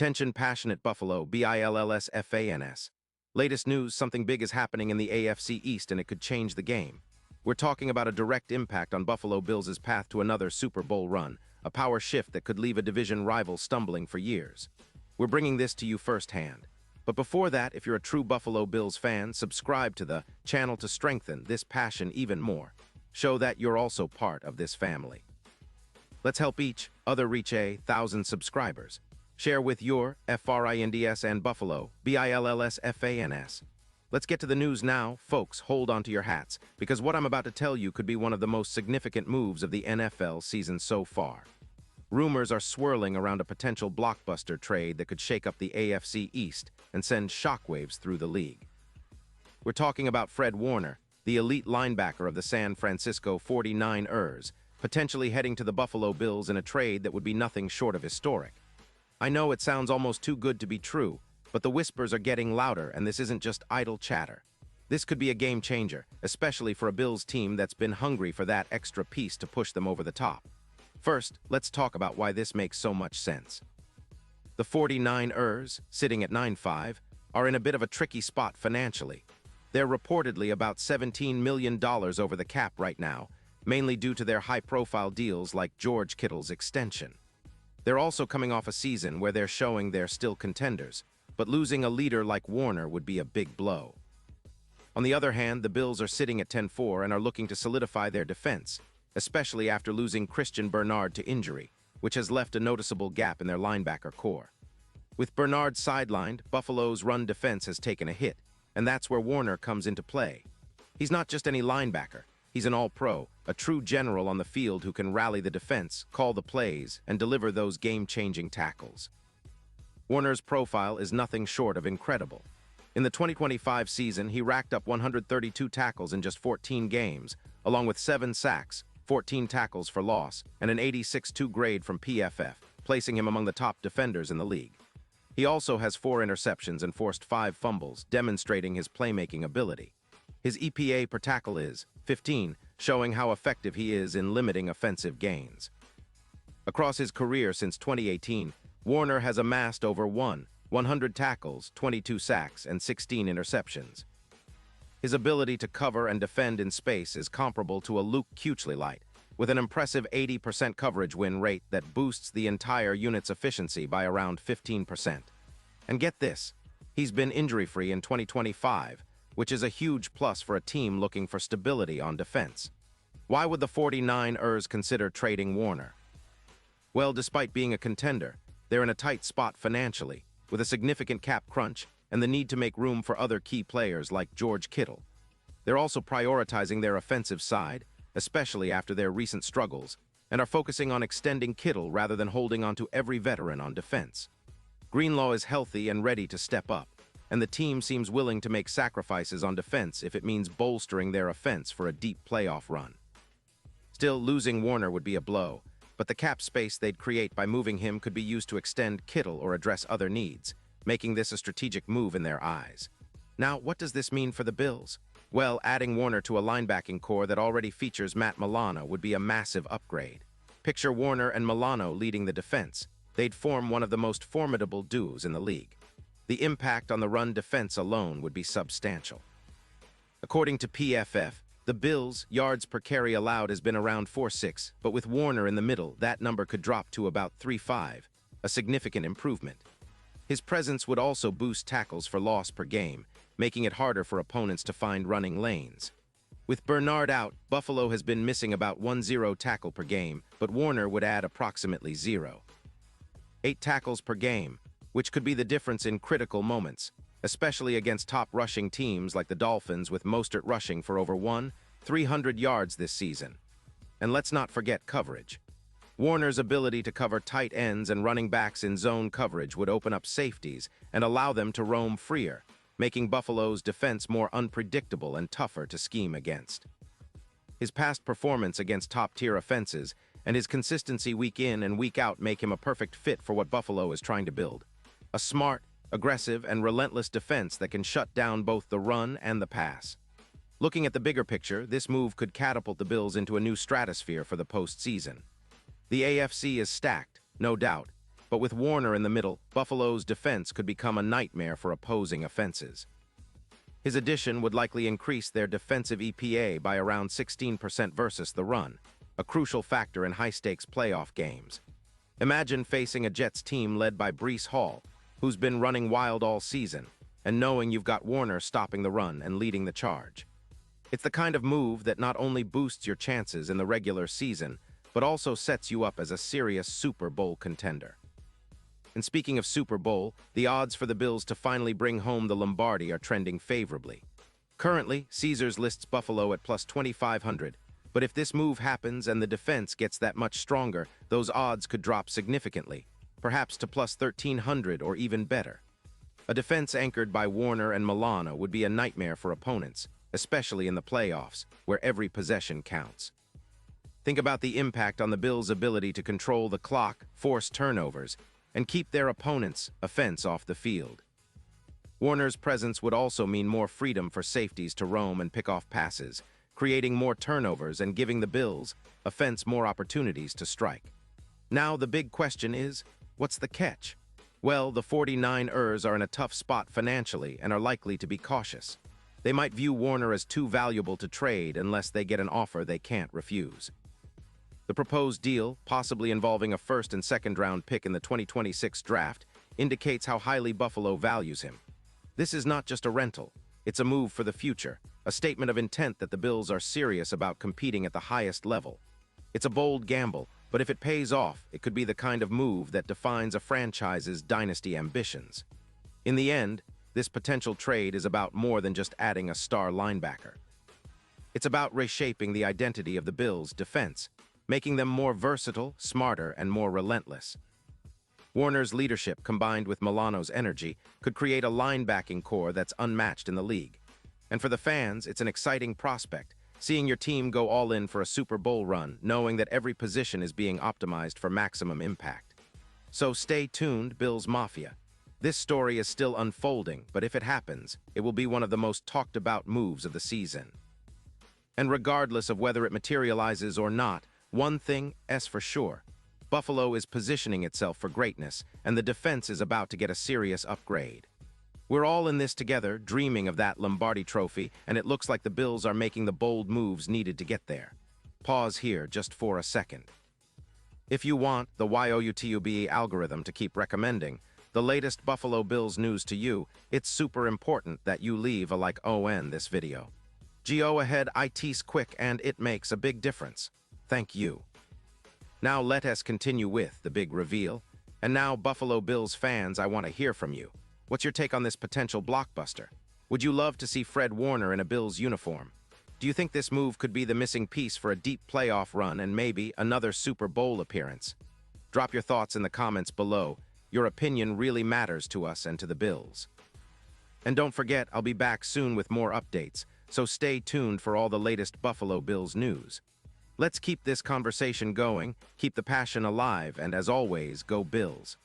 Attention passionate Buffalo, BILLSFANS. Latest news, something big is happening in the AFC East and it could change the game. We're talking about a direct impact on Buffalo Bills' path to another Super Bowl run, a power shift that could leave a division rival stumbling for years. We're bringing this to you firsthand. But before that, if you're a true Buffalo Bills fan, subscribe to the channel to strengthen this passion even more. Show that you're also part of this family. Let's help each other reach 1,000 subscribers. Share with your FRINDS and Buffalo, BILLSFANS. Let's get to the news now. Folks, hold on to your hats, because what I'm about to tell you could be one of the most significant moves of the NFL season so far. Rumors are swirling around a potential blockbuster trade that could shake up the AFC East and send shockwaves through the league. We're talking about Fred Warner, the elite linebacker of the San Francisco 49ers, potentially heading to the Buffalo Bills in a trade that would be nothing short of historic. I know it sounds almost too good to be true, but the whispers are getting louder, and this isn't just idle chatter. This could be a game changer, especially for a Bills team that's been hungry for that extra piece to push them over the top. First, let's talk about why this makes so much sense. The 49ers, sitting at 9-5, are in a bit of a tricky spot financially. They're reportedly about $17 million over the cap right now, mainly due to their high-profile deals like George Kittle's extension. They're also coming off a season where they're showing they're still contenders, but losing a leader like Warner would be a big blow. On the other hand, the Bills are sitting at 10-4 and are looking to solidify their defense, especially after losing Christian Bernard to injury, which has left a noticeable gap in their linebacker core. With Bernard sidelined, Buffalo's run defense has taken a hit, and that's where Warner comes into play. He's not just any linebacker. He's an all-pro, a true general on the field who can rally the defense, call the plays, and deliver those game-changing tackles. Warner's profile is nothing short of incredible. In the 2025 season, he racked up 132 tackles in just 14 games, along with 7 sacks, 14 tackles for loss, and an 86.2 grade from PFF, placing him among the top defenders in the league. He also has 4 interceptions and forced 5 fumbles, demonstrating his playmaking ability. His EPA per tackle is 15, showing how effective he is in limiting offensive gains. Across his career since 2018, Warner has amassed over 100 tackles, 22 sacks, and 16 interceptions. His ability to cover and defend in space is comparable to a Luke Kuechly-light, with an impressive 80% coverage win rate that boosts the entire unit's efficiency by around 15%. And get this, he's been injury-free in 2025, which is a huge plus for a team looking for stability on defense. Why would the 49ers consider trading Warner? Well, despite being a contender, they're in a tight spot financially, with a significant cap crunch and the need to make room for other key players like George Kittle. They're also prioritizing their offensive side, especially after their recent struggles, and are focusing on extending Kittle rather than holding on to every veteran on defense. Greenlaw is healthy and ready to step up, and the team seems willing to make sacrifices on defense if it means bolstering their offense for a deep playoff run. Still, losing Warner would be a blow, but the cap space they'd create by moving him could be used to extend Kittle or address other needs, making this a strategic move in their eyes. Now, what does this mean for the Bills? Well, adding Warner to a linebacking core that already features Matt Milano would be a massive upgrade. Picture Warner and Milano leading the defense. They'd form one of the most formidable duos in the league. The impact on the run defense alone would be substantial. According to PFF, the Bills' yards per carry allowed has been around 4.6, but with Warner in the middle, that number could drop to about 3.5, a significant improvement. His presence would also boost tackles for loss per game, making it harder for opponents to find running lanes. With Bernard out, Buffalo has been missing about 1.0 tackle per game, but Warner would add approximately 0.8 tackles per game, which could be the difference in critical moments, especially against top rushing teams like the Dolphins, with Mostert rushing for over 300 yards this season. And let's not forget coverage. Warner's ability to cover tight ends and running backs in zone coverage would open up safeties and allow them to roam freer, making Buffalo's defense more unpredictable and tougher to scheme against. His past performance against top-tier offenses and his consistency week in and week out make him a perfect fit for what Buffalo is trying to build. A smart, aggressive, and relentless defense that can shut down both the run and the pass. Looking at the bigger picture, this move could catapult the Bills into a new stratosphere for the postseason. The AFC is stacked, no doubt, But with Warner in the middle, Buffalo's defense could become a nightmare for opposing offenses. His addition would likely increase their defensive EPA by around 16% versus the run, a crucial factor in high-stakes playoff games. Imagine facing a Jets team led by Breece Hall, who's been running wild all season, and knowing you've got Warner stopping the run and leading the charge. It's the kind of move that not only boosts your chances in the regular season, but also sets you up as a serious Super Bowl contender. And speaking of Super Bowl, the odds for the Bills to finally bring home the Lombardi are trending favorably. Currently, Caesars lists Buffalo at plus 2,500, but if this move happens and the defense gets that much stronger, those odds could drop significantly, perhaps to plus 1,300 or even better. A defense anchored by Warner and Milano would be a nightmare for opponents, especially in the playoffs, where every possession counts. Think about the impact on the Bills' ability to control the clock, force turnovers, and keep their opponent's offense off the field. Warner's presence would also mean more freedom for safeties to roam and pick off passes, creating more turnovers and giving the Bills' offense more opportunities to strike. Now the big question is, what's the catch? Well, the 49ers are in a tough spot financially and are likely to be cautious. They might view Warner as too valuable to trade unless they get an offer they can't refuse. The proposed deal, possibly involving a first and second round pick in the 2026 draft, indicates how highly Buffalo values him. This is not just a rental, it's a move for the future, a statement of intent that the Bills are serious about competing at the highest level. It's a bold gamble, but if it pays off, it could be the kind of move that defines a franchise's dynasty ambitions. In the end, this potential trade is about more than just adding a star linebacker. It's about reshaping the identity of the Bills' defense, making them more versatile, smarter, and more relentless. Warner's leadership, combined with Milano's energy, could create a linebacking core that's unmatched in the league. And for the fans, it's an exciting prospect, seeing your team go all in for a Super Bowl run, knowing that every position is being optimized for maximum impact. So stay tuned, Bills Mafia. This story is still unfolding, but if it happens, it will be one of the most talked about moves of the season. And regardless of whether it materializes or not, one thing is for sure. Buffalo is positioning itself for greatness, and the defense is about to get a serious upgrade. We're all in this together, dreaming of that Lombardi trophy, and it looks like the Bills are making the bold moves needed to get there. Pause here just for a second. If you want the YOUTUBE algorithm to keep recommending the latest Buffalo Bills news to you, it's super important that you leave a like on this video. Go ahead, it's quick and it makes a big difference. Thank you. Now let us continue with the big reveal. And now, Buffalo Bills fans, I want to hear from you. What's your take on this potential blockbuster? Would you love to see Fred Warner in a Bills uniform? Do you think this move could be the missing piece for a deep playoff run and maybe another Super Bowl appearance? Drop your thoughts in the comments below. Your opinion really matters to us and to the Bills. And don't forget, I'll be back soon with more updates, so stay tuned for all the latest Buffalo Bills news. Let's keep this conversation going, keep the passion alive, and as always, go Bills.